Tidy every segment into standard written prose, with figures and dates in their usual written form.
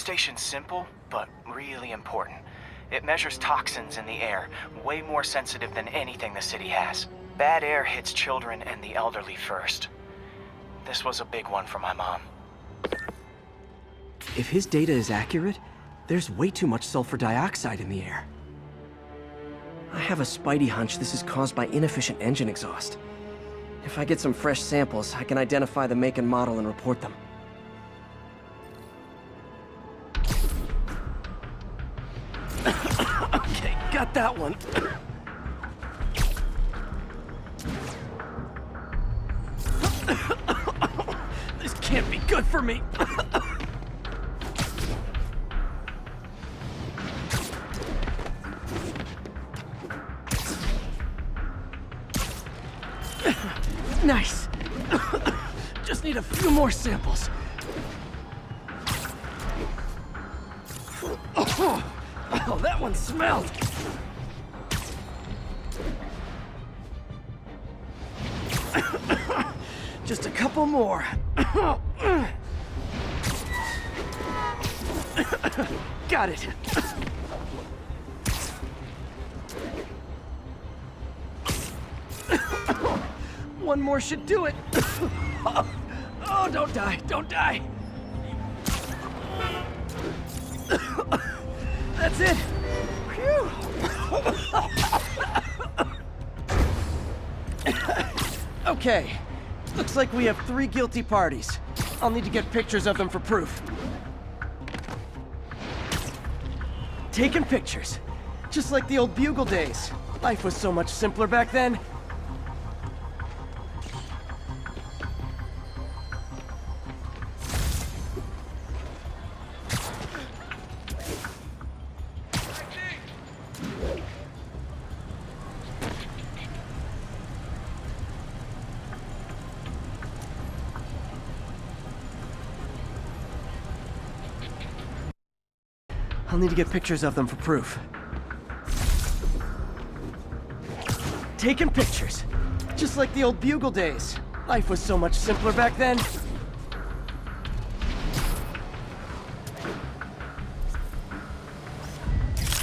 station's simple, but really important. It measures toxins in the air, way more sensitive than anything the city has. Bad air hits children and the elderly first. This was a big one for my mom. If his data is accurate, there's way too much sulfur dioxide in the air. I have a spidey hunch this is caused by inefficient engine exhaust. If I get some fresh samples, I can identify the make and model and report them. Okay, got that one. This can't be good for me. Nice. Just need a few more samples. Oh, that one smelled. Just a couple more. Got it. One more should do it. Oh, don't die, don't die. That's it. Phew. Okay, looks like we have 3 guilty parties. I'll need to get pictures of them for proof. Taking pictures. Just like the old Bugle days. Life was so much simpler back then. I'll need to get pictures of them for proof. Taking pictures. Just like the old Bugle days. Life was so much simpler back then.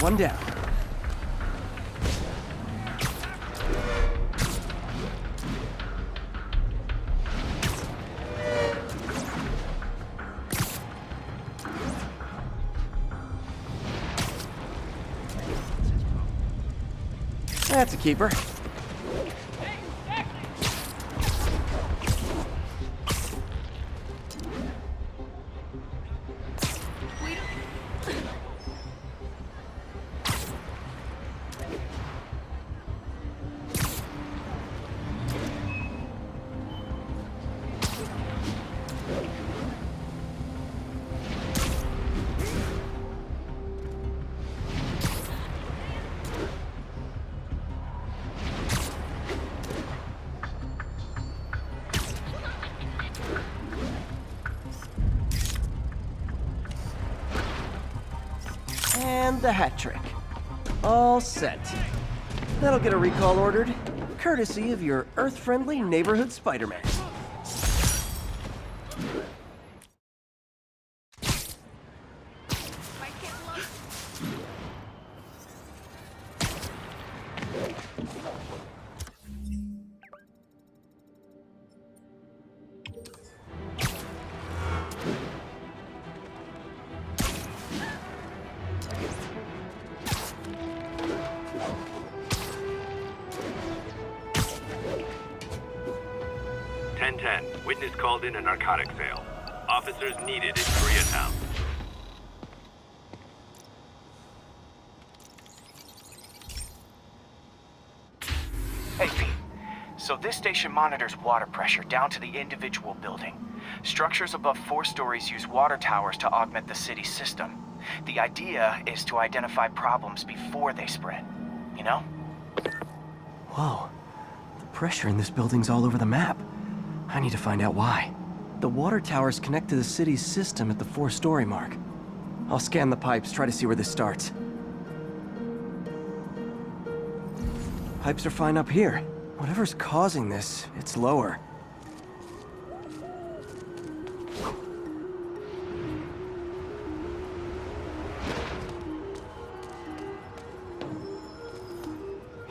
One down. That's a keeper. And the hat trick. All set. That'll get a recall ordered, courtesy of your Earth-friendly neighborhood Spider-Man. Witness called in a narcotic sale. Officers needed in Koreatown. Hey, Pete. So this station monitors water pressure down to the individual building. Structures above 4 stories use water towers to augment the city's system. The idea is to identify problems before they spread, you know? Whoa. The pressure in this building's all over the map. I need to find out why. The water towers connect to the city's system at the 4-story mark. I'll scan the pipes, try to see where this starts. Pipes are fine up here. Whatever's causing this, it's lower.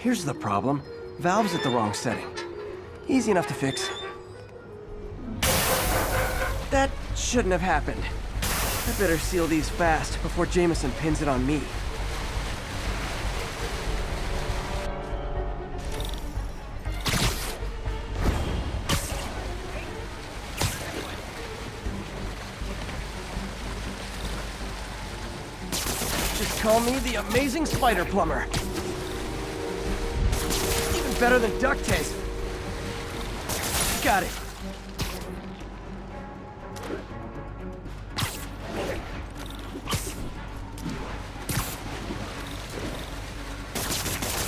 Here's the problem. Valve's at the wrong setting. Easy enough to fix. That shouldn't have happened. I better seal these fast before Jameson pins it on me. Just call me the amazing spider plumber. Even better than duct tape. Got it.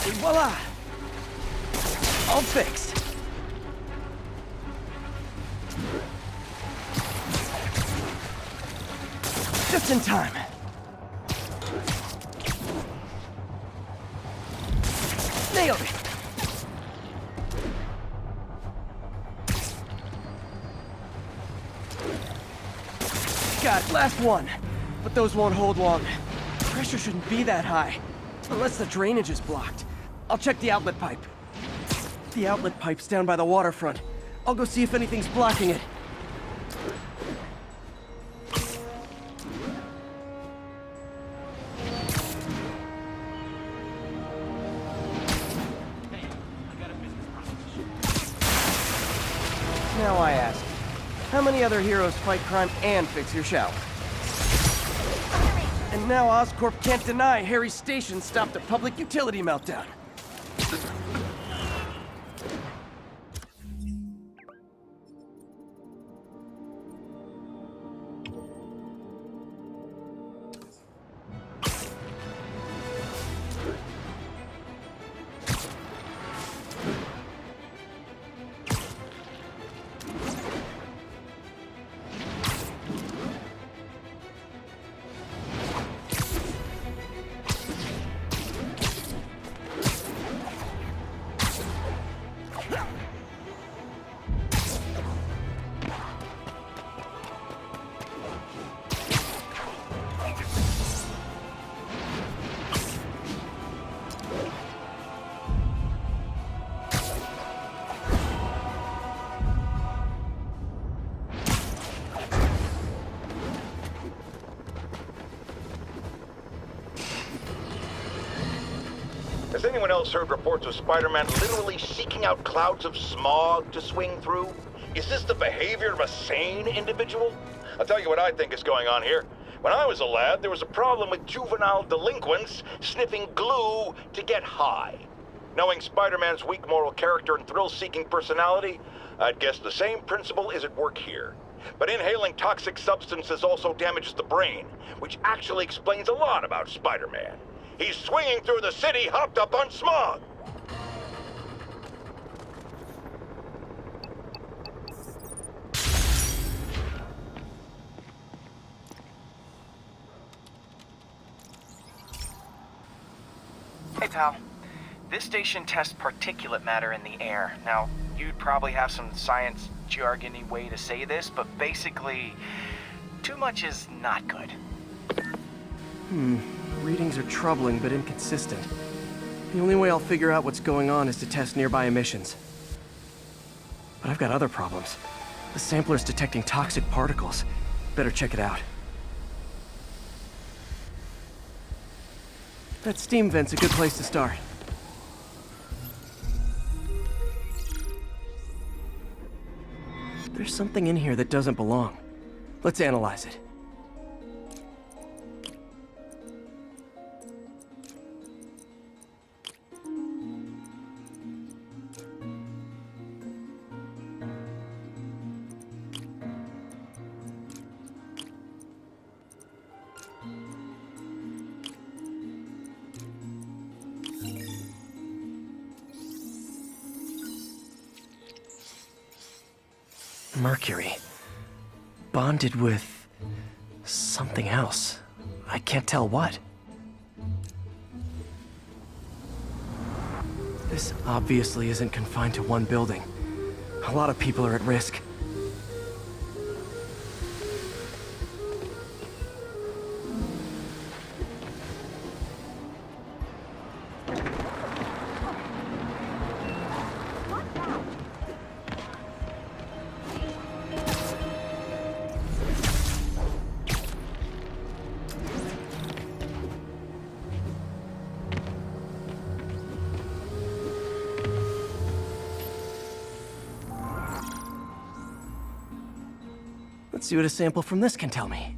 Et voila! All fixed. Just in time. Nailed it! Got it, last one. But those won't hold long. Pressure shouldn't be that high. Unless the drainage is blocked. I'll check the outlet pipe. The outlet pipe's down by the waterfront. I'll go see if anything's blocking it. Now I ask, how many other heroes fight crime and fix your shower? And now Oscorp can't deny Harry's station stopped a public utility meltdown. Has anyone else heard reports of Spider-Man literally seeking out clouds of smog to swing through? Is this the behavior of a sane individual? I'll tell you what I think is going on here. When I was a lad, there was a problem with juvenile delinquents sniffing glue to get high. Knowing Spider-Man's weak moral character and thrill-seeking personality, I'd guess the same principle is at work here. But inhaling toxic substances also damages the brain, which actually explains a lot about Spider-Man. He's swinging through the city hopped up on smog. Hey, pal. This station tests particulate matter in the air. Now, you'd probably have some science jargony way to say this, but basically, too much is not good. Readings are troubling but inconsistent. The only way I'll figure out what's going on is to test nearby emissions. But I've got other problems. The sampler's detecting toxic particles. Better check it out. That steam vent's a good place to start. There's something in here that doesn't belong. Let's analyze it. Mercury. Bonded with something else. I can't tell what. This obviously isn't confined to one building. A lot of people are at risk. Let's see what a sample from this can tell me.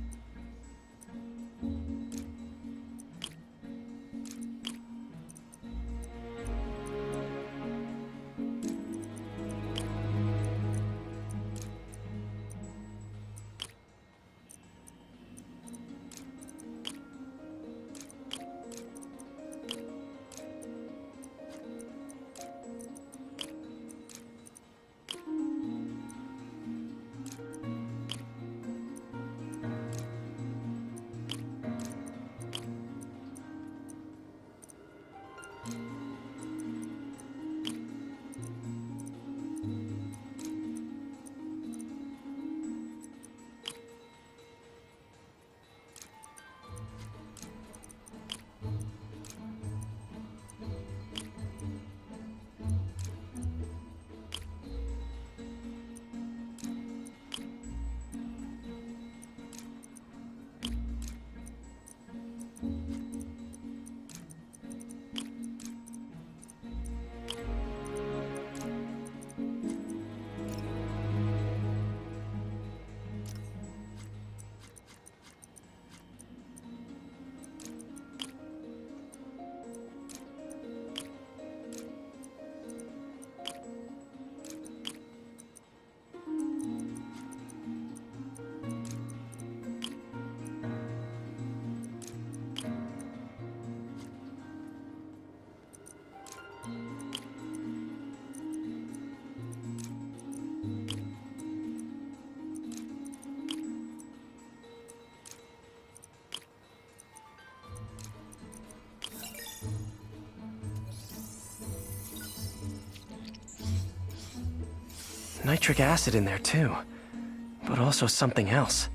Nitric acid in there too, but also something else.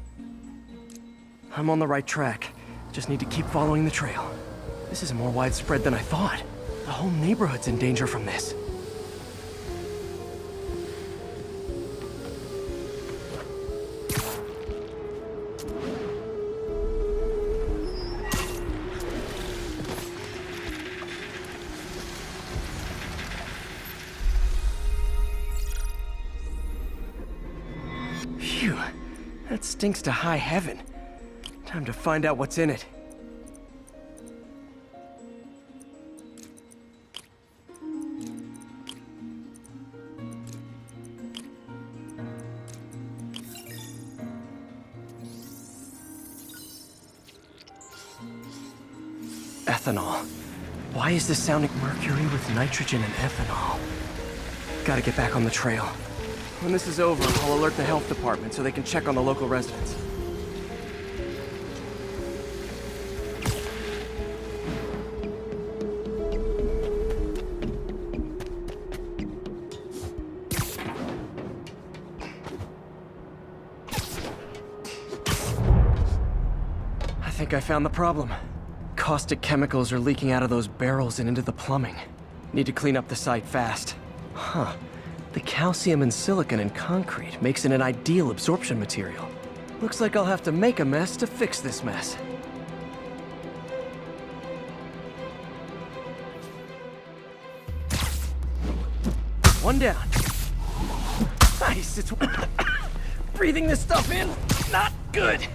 I'm on the right track. Just need to keep following the trail. This is more widespread than I thought. The whole neighborhood's in danger from this. Phew, that stinks to high heaven. Time to find out what's in it. Ethanol. Why is this sounding mercury with nitrogen and ethanol? Gotta get back on the trail. When this is over, I'll alert the health department so they can check on the local residents. I think I found the problem. Caustic chemicals are leaking out of those barrels and into the plumbing. Need to clean up the site fast. Huh. The calcium and silicon in concrete makes it an ideal absorption material. Looks like I'll have to make a mess to fix this mess. One down. Nice, it's... breathing this stuff in, not good.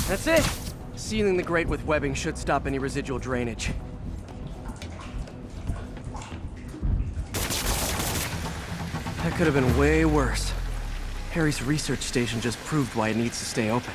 That's it. Sealing the grate with webbing should stop any residual drainage. That could have been way worse. Harry's research station just proved why it needs to stay open.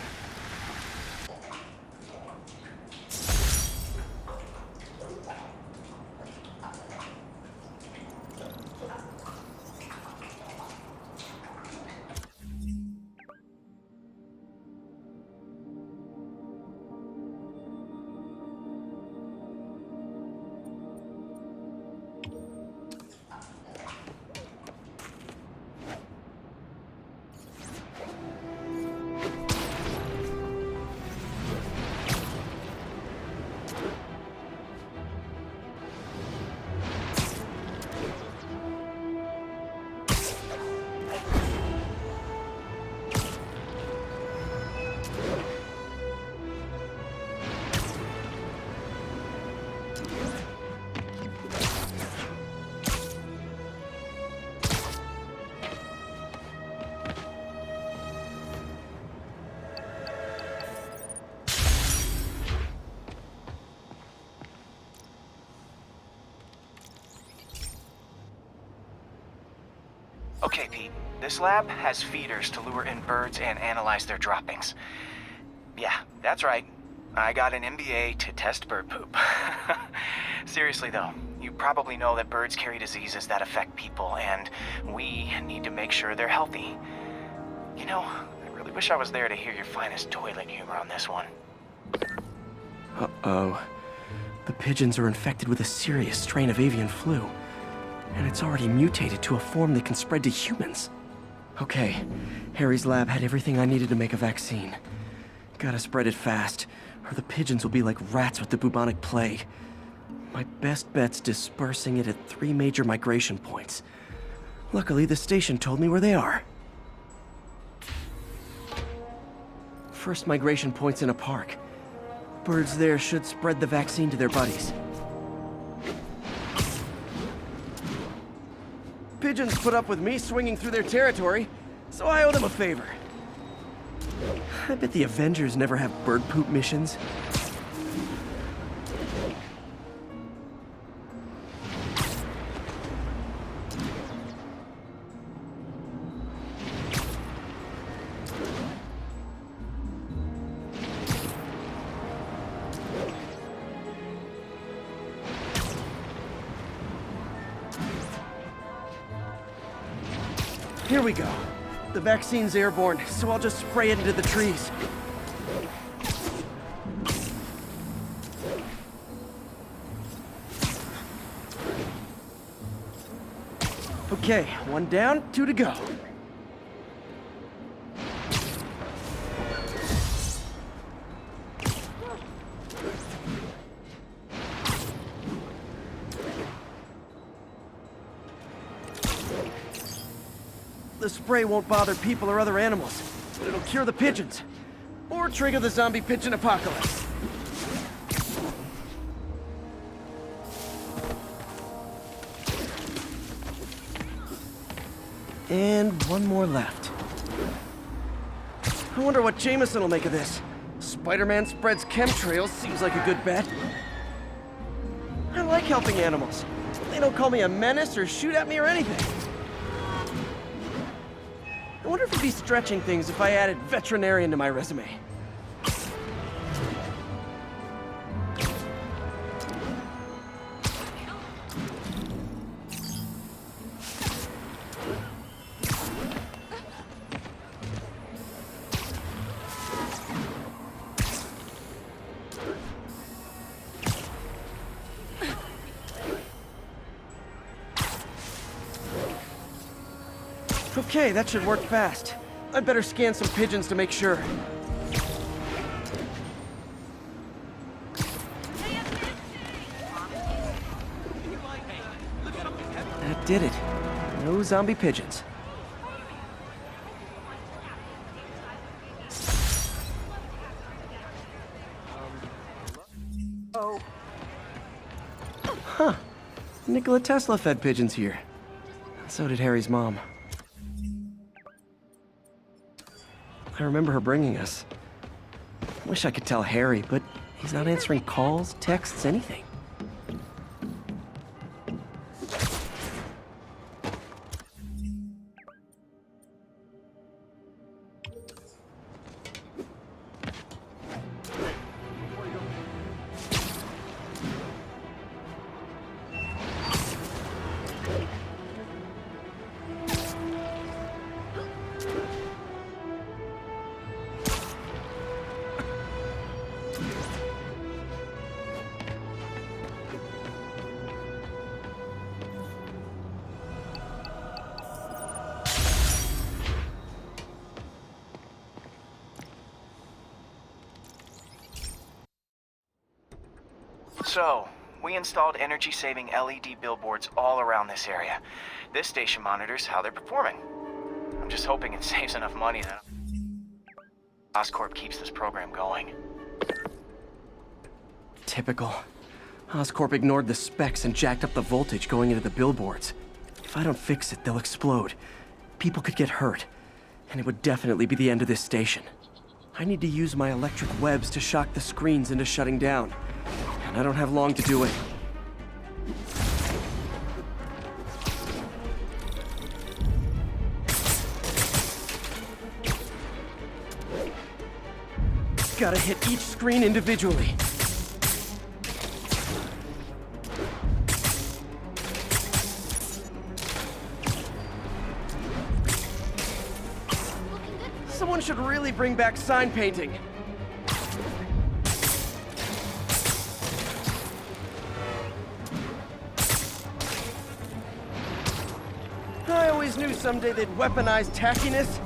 Okay, Pete. This lab has feeders to lure in birds and analyze their droppings. Yeah, that's right. I got an MBA to test bird poop. Seriously though, you probably know that birds carry diseases that affect people, and we need to make sure they're healthy. You know, I really wish I was there to hear your finest toilet humor on this one. Uh-oh. The pigeons are infected with a serious strain of avian flu, and it's already mutated to a form that can spread to humans. Okay, Harry's lab had everything I needed to make a vaccine. Gotta spread it fast, or the pigeons will be like rats with the bubonic plague. My best bet's dispersing it at 3 major migration points. Luckily, the station told me where they are. First migration point's in a park. Birds there should spread the vaccine to their buddies. Pigeons put up with me swinging through their territory, so I owe them a favor. I bet the Avengers never have bird poop missions. Here we go. The vaccine's airborne, so I'll just spray it into the trees. Okay, 1 down, 2 to go. The spray won't bother people or other animals, but it'll cure the pigeons. Or trigger the zombie pigeon apocalypse. And 1 more left. I wonder what Jameson will make of this. Spider-Man spreads chemtrails, seems like a good bet. I like helping animals. They don't call me a menace or shoot at me or anything. I wonder if it'd be stretching things if I added veterinarian to my resume. Okay, that should work fast. I'd better scan some pigeons to make sure. That did it. No zombie pigeons. Huh. Nikola Tesla fed pigeons here. So did Harry's mom. I remember her bringing us. Wish I could tell Harry, but he's not answering calls, texts, anything. So, we installed energy-saving LED billboards all around this area. This station monitors how they're performing. I'm just hoping it saves enough money that Oscorp keeps this program going. Typical. Oscorp ignored the specs and jacked up the voltage going into the billboards. If I don't fix it, they'll explode. People could get hurt. And it would definitely be the end of this station. I need to use my electric webs to shock the screens into shutting down. And I don't have long to do it. Gotta hit each screen individually. Someone should really bring back sign painting. I always knew someday they'd weaponize tackiness.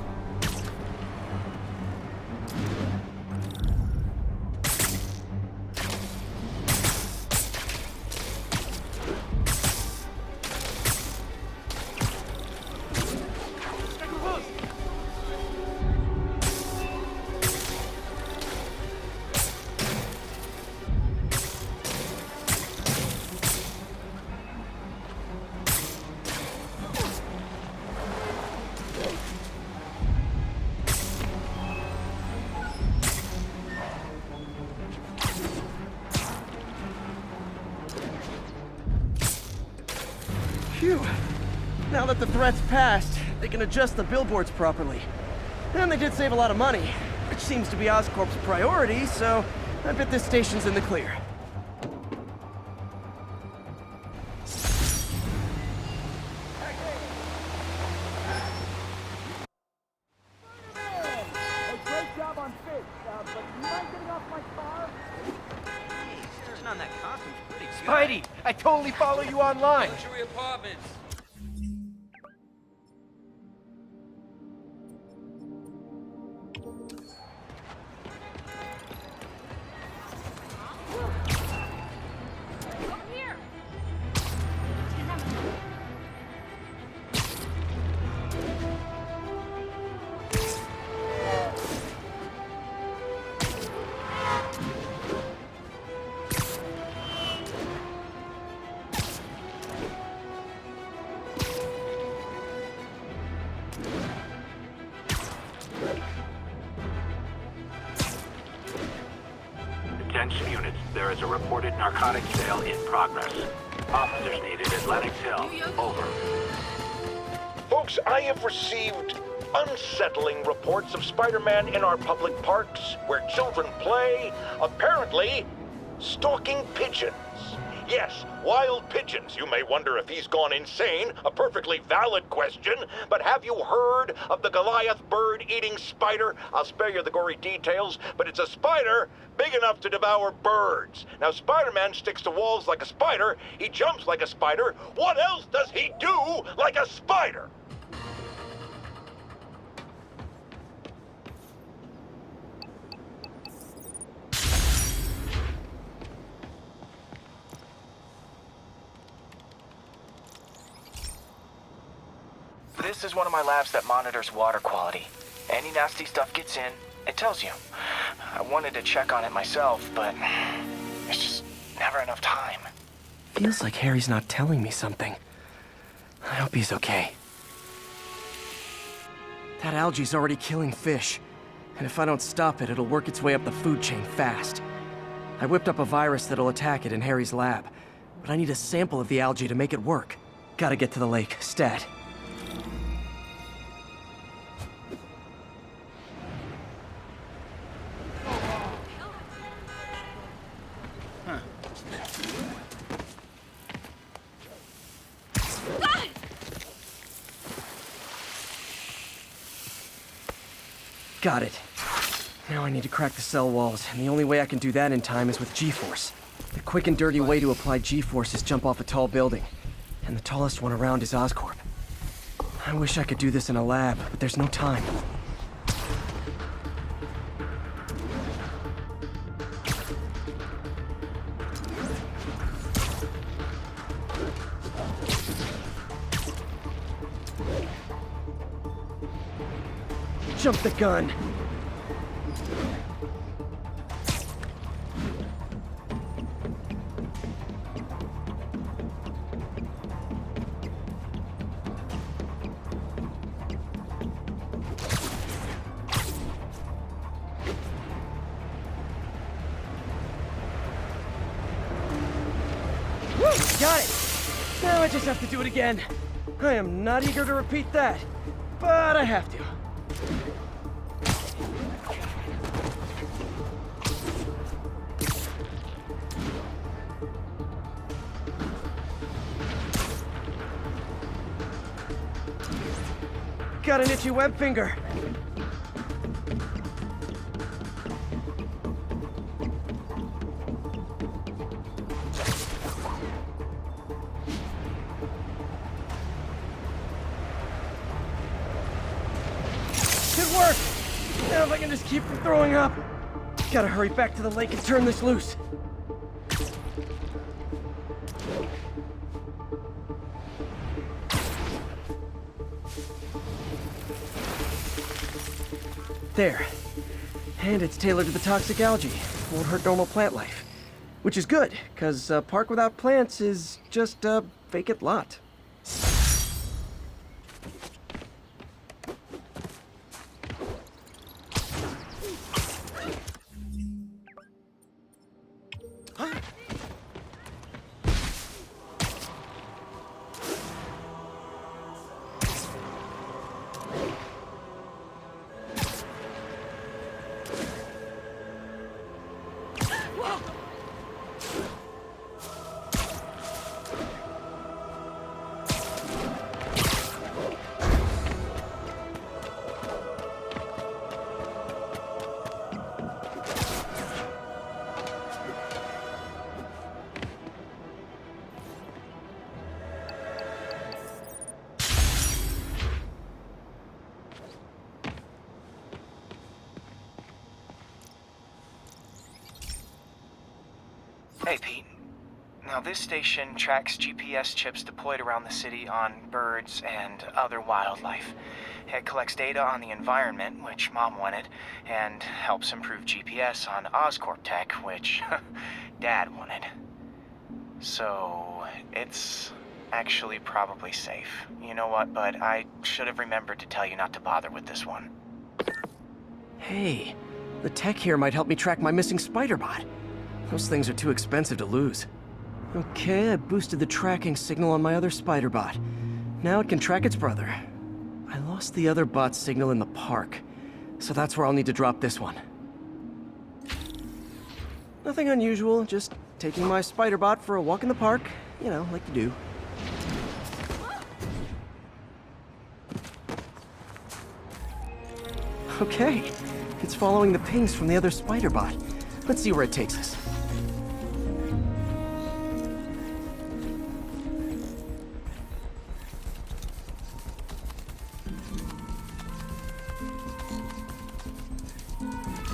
Phew. Now that the threat's passed, they can adjust the billboards properly. And they did save a lot of money, which seems to be Oscorp's priority, so I bet this station's in the clear. Spidey, I totally follow you online. Luxury apartments. Attention units, there is a reported narcotics sale in progress. Officers needed Atlantic Hill. Over. Folks, I have received unsettling reports of Spider-Man in our public parks, where children play, apparently stalking pigeons. Yes, wild pigeons. You may wonder if he's gone insane, a perfectly valid question, but have you heard of the Goliath bird-eating spider? I'll spare you the gory details, but it's a spider big enough to devour birds. Now, Spider-Man sticks to walls like a spider, he jumps like a spider. What else does he do like a spider? This is one of my labs that monitors water quality. Any nasty stuff gets in, it tells you. I wanted to check on it myself, but there's just never enough time. Feels like Harry's not telling me something. I hope he's okay. That algae's already killing fish. And if I don't stop it, it'll work its way up the food chain fast. I whipped up a virus that'll attack it in Harry's lab. But I need a sample of the algae to make it work. Gotta get to the lake, stat. Got it. Now I need to crack the cell walls, and the only way I can do that in time is with G-Force. The quick and dirty way to apply G-Force is jump off a tall building, and the tallest one around is Oscorp. I wish I could do this in a lab, but there's no time. Jump the gun. Woo! Got it! Now I just have to do it again. I am not eager to repeat that, but I have to. Got an itchy web finger. It worked! Now if I can just keep from throwing up. Gotta hurry back to the lake and turn this loose. There. And it's tailored to the toxic algae. Won't hurt normal plant life. Which is good, because a park without plants is just a vacant lot. Hey, Pete. Now, this station tracks GPS chips deployed around the city on birds and other wildlife. It collects data on the environment, which Mom wanted, and helps improve GPS on Oscorp tech, which Dad wanted. So, it's actually probably safe. You know what, bud? I should have remembered to tell you not to bother with this one. Hey, the tech here might help me track my missing spider bot. Those things are too expensive to lose. Okay, I boosted the tracking signal on my other spider bot. Now it can track its brother. I lost the other bot's signal in the park, so that's where I'll need to drop this one. Nothing unusual, just taking my spider bot for a walk in the park. You know, like you do. Okay, it's following the pings from the other spider bot. Let's see where it takes us.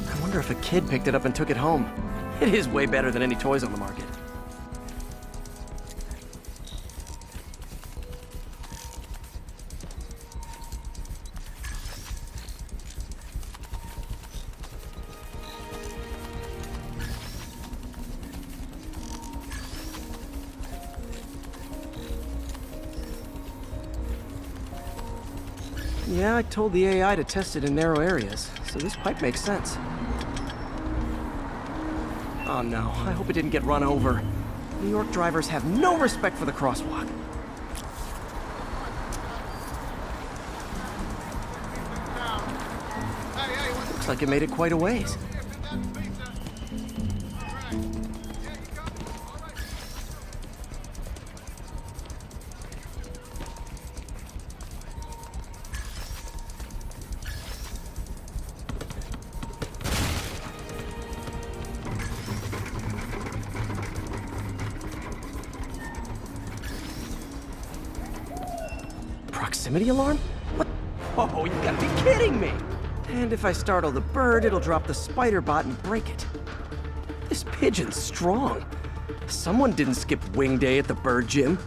I wonder if a kid picked it up and took it home. It is way better than any toys on the market. Yeah, I told the AI to test it in narrow areas, so this pipe makes sense. Oh no, I hope it didn't get run over. New York drivers have no respect for the crosswalk. Looks like it made it quite a ways. Proximity alarm? What? Oh, you gotta be kidding me! And if I startle the bird, it'll drop the spider bot and break it. This pigeon's strong. Someone didn't skip wing day at the bird gym.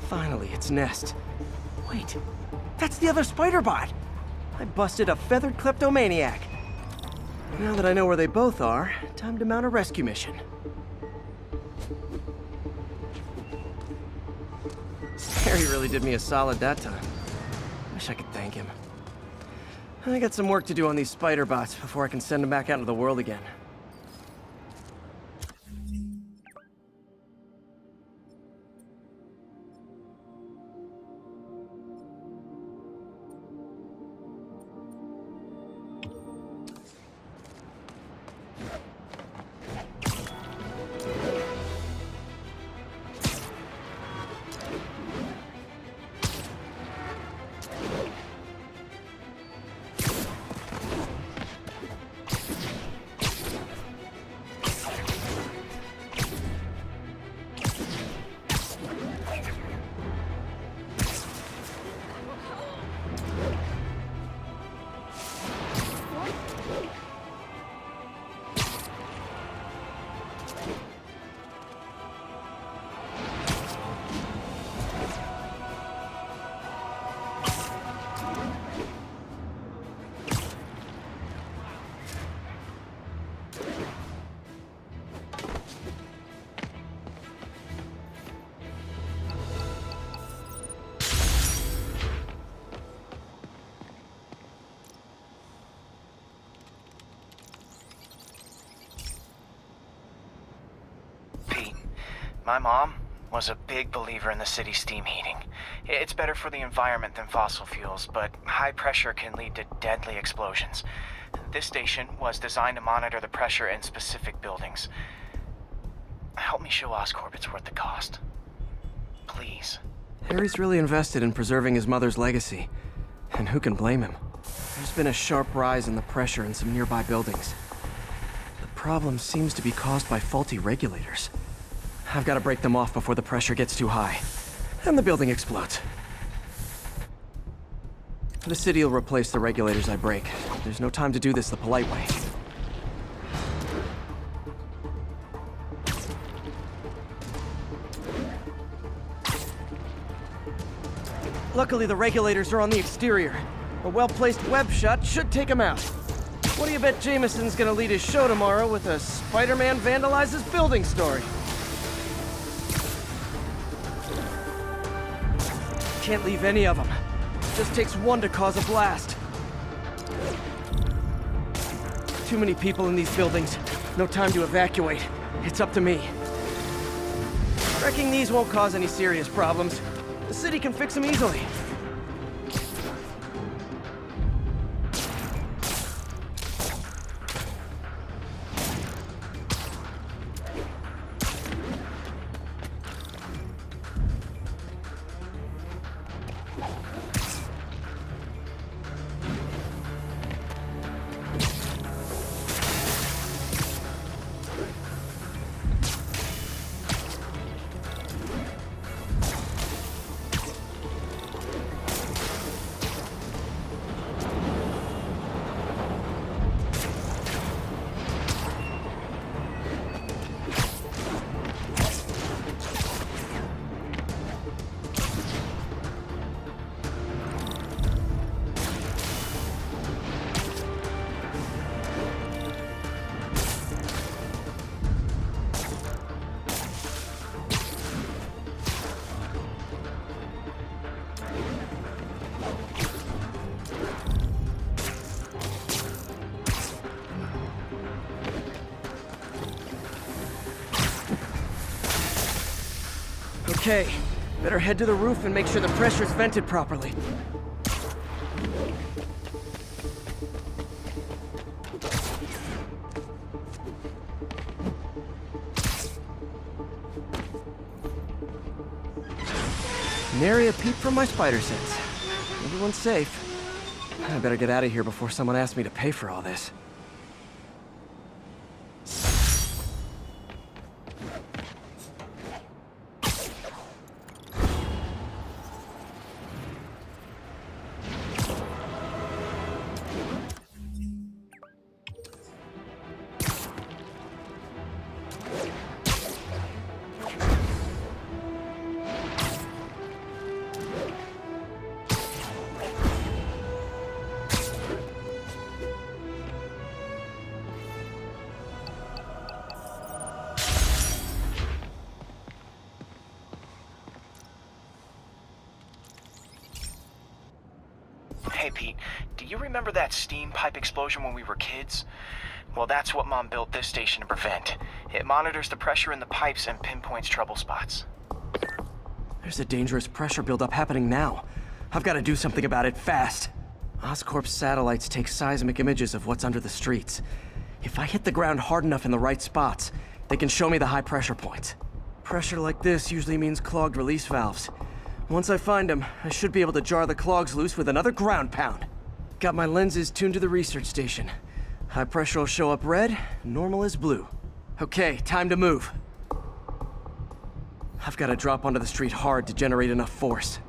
Finally, its nest. Wait, that's the other spider bot! I busted a feathered kleptomaniac. Now that I know where they both are, time to mount a rescue mission. Harry really did me a solid that time. Wish I could thank him. I got some work to do on these spider bots before I can send them back out into the world again. My mom was a big believer in the city's steam heating. It's better for the environment than fossil fuels, but high pressure can lead to deadly explosions. This station was designed to monitor the pressure in specific buildings. Help me show Oscorp it's worth the cost. Please. Harry's really invested in preserving his mother's legacy. And who can blame him? There's been a sharp rise in the pressure in some nearby buildings. The problem seems to be caused by faulty regulators. I've got to break them off before the pressure gets too high. And the building explodes. The city will replace the regulators I break. There's no time to do this the polite way. Luckily, the regulators are on the exterior. A well-placed web shot should take them out. What do you bet Jameson's gonna lead his show tomorrow with a Spider-Man vandalizes building story? Can't leave any of them. Just takes one to cause a blast. Too many people in these buildings. No time to evacuate. It's up to me. Wrecking these won't cause any serious problems. The city can fix them easily. Okay, better head to the roof and make sure the pressure's vented properly. Nary a peep from my spider sense. Everyone's safe. I better get out of here before someone asks me to pay for all this. Hey, Pete, do you remember that steam pipe explosion when we were kids? Well, that's what Mom built this station to prevent. It monitors the pressure in the pipes and pinpoints trouble spots. There's a dangerous pressure buildup happening now. I've got to do something about it fast. Oscorp's satellites take seismic images of what's under the streets. If I hit the ground hard enough in the right spots, they can show me the high pressure points. Pressure like this usually means clogged release valves. Once I find them, I should be able to jar the clogs loose with another ground pound. Got my lenses tuned to the research station. High pressure will show up red, normal is blue. Okay, time to move. I've got to drop onto the street hard to generate enough force.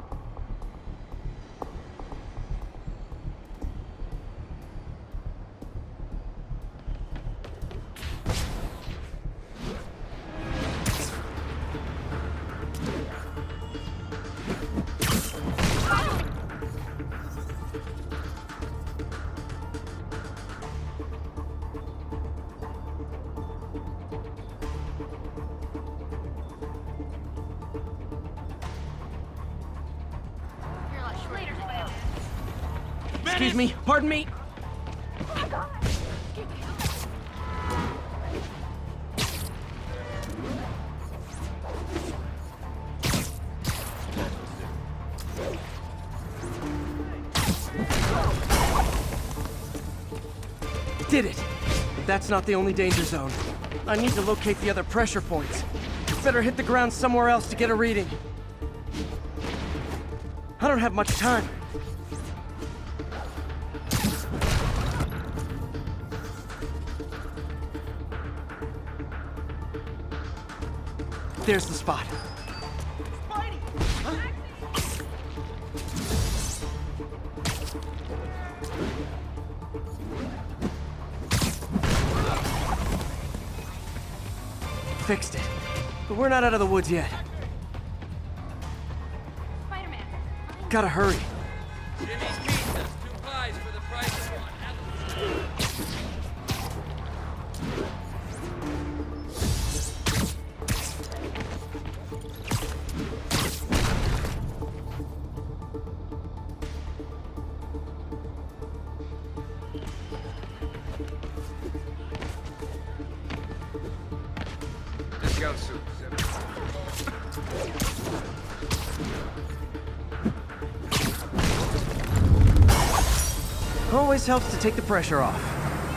Excuse me, pardon me. Did it! But that's not the only danger zone. I need to locate the other pressure points. Better hit the ground somewhere else to get a reading. I don't have much time. There's the spot. Fixed it. But we're not out of the woods yet. Spider-Man. Gotta hurry. Jimmy's Pizzas, 2 pies for the price of one. Discount soup. Always helps to take the pressure off.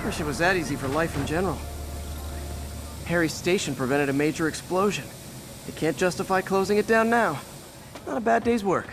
Wish it was that easy for life in general. Harry's station prevented a major explosion. They can't justify closing it down now. Not a bad day's work.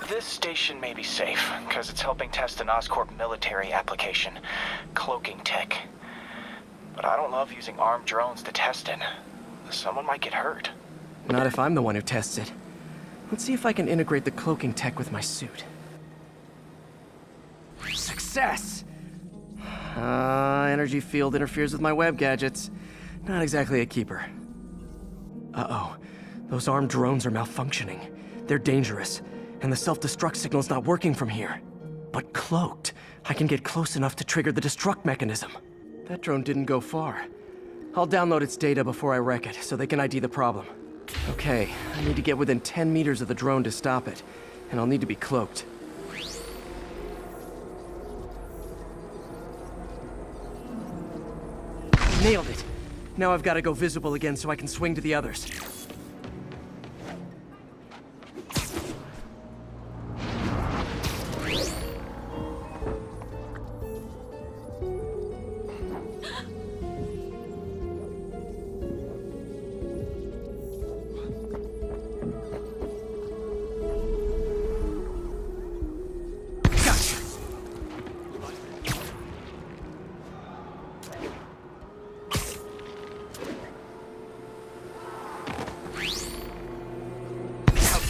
This station may be safe, because it's helping test an Oscorp military application, cloaking tech. But I don't love using armed drones to test it. Someone might get hurt. Not if I'm the one who tests it. Let's see if I can integrate the cloaking tech with my suit. Success! Energy field interferes with my web gadgets. Not exactly a keeper. Uh-oh. Those armed drones are malfunctioning. They're dangerous, and the self-destruct signal's not working from here. But cloaked, I can get close enough to trigger the destruct mechanism. That drone didn't go far. I'll download its data before I wreck it, so they can ID the problem. Okay, I need to get within 10 meters of the drone to stop it, and I'll need to be cloaked. Nailed it! Now I've got to go visible again so I can swing to the others.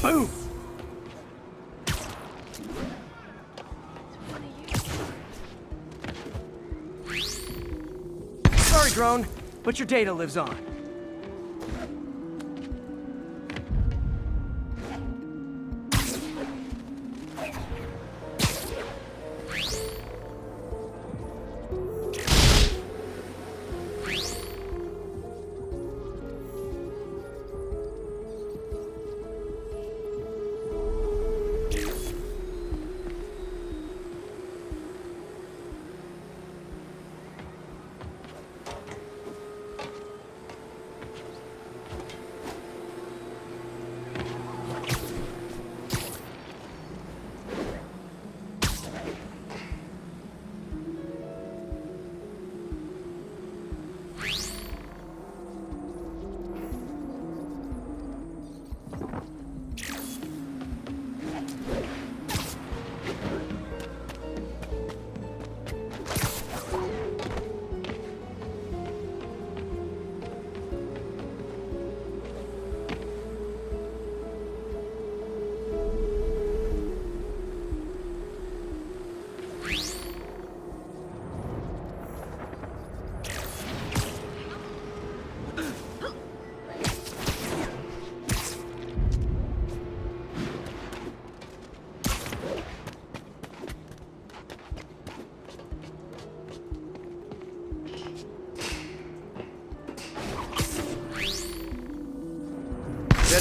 Boom! Sorry, drone, but your data lives on.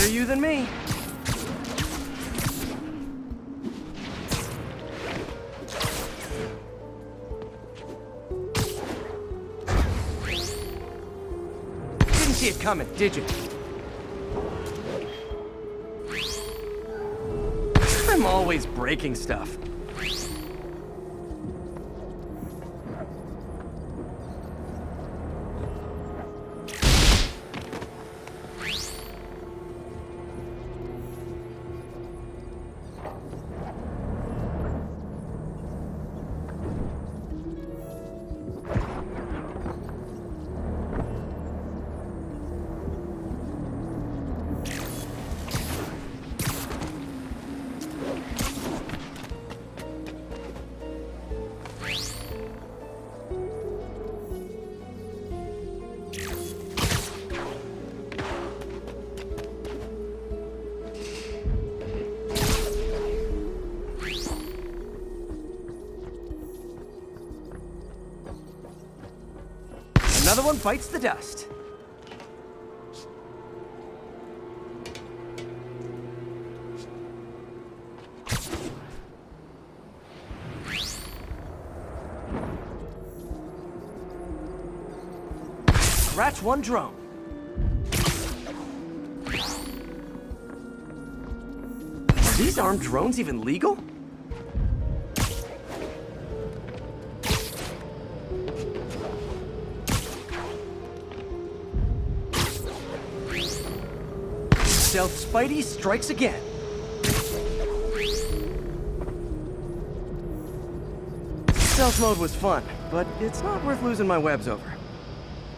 Better you than me. Didn't see it coming, did you? I'm always breaking stuff. Another one bites the dust. Scratch one drone. Are these armed drones even legal? Stealth Spidey strikes again. Stealth mode was fun, but it's not worth losing my webs over.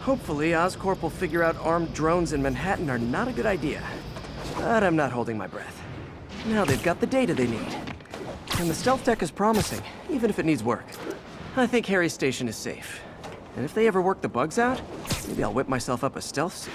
Hopefully, Oscorp will figure out armed drones in Manhattan are not a good idea. But I'm not holding my breath. Now they've got the data they need. And the stealth tech is promising, even if it needs work. I think Harry's station is safe. And if they ever work the bugs out, maybe I'll whip myself up a stealth suit.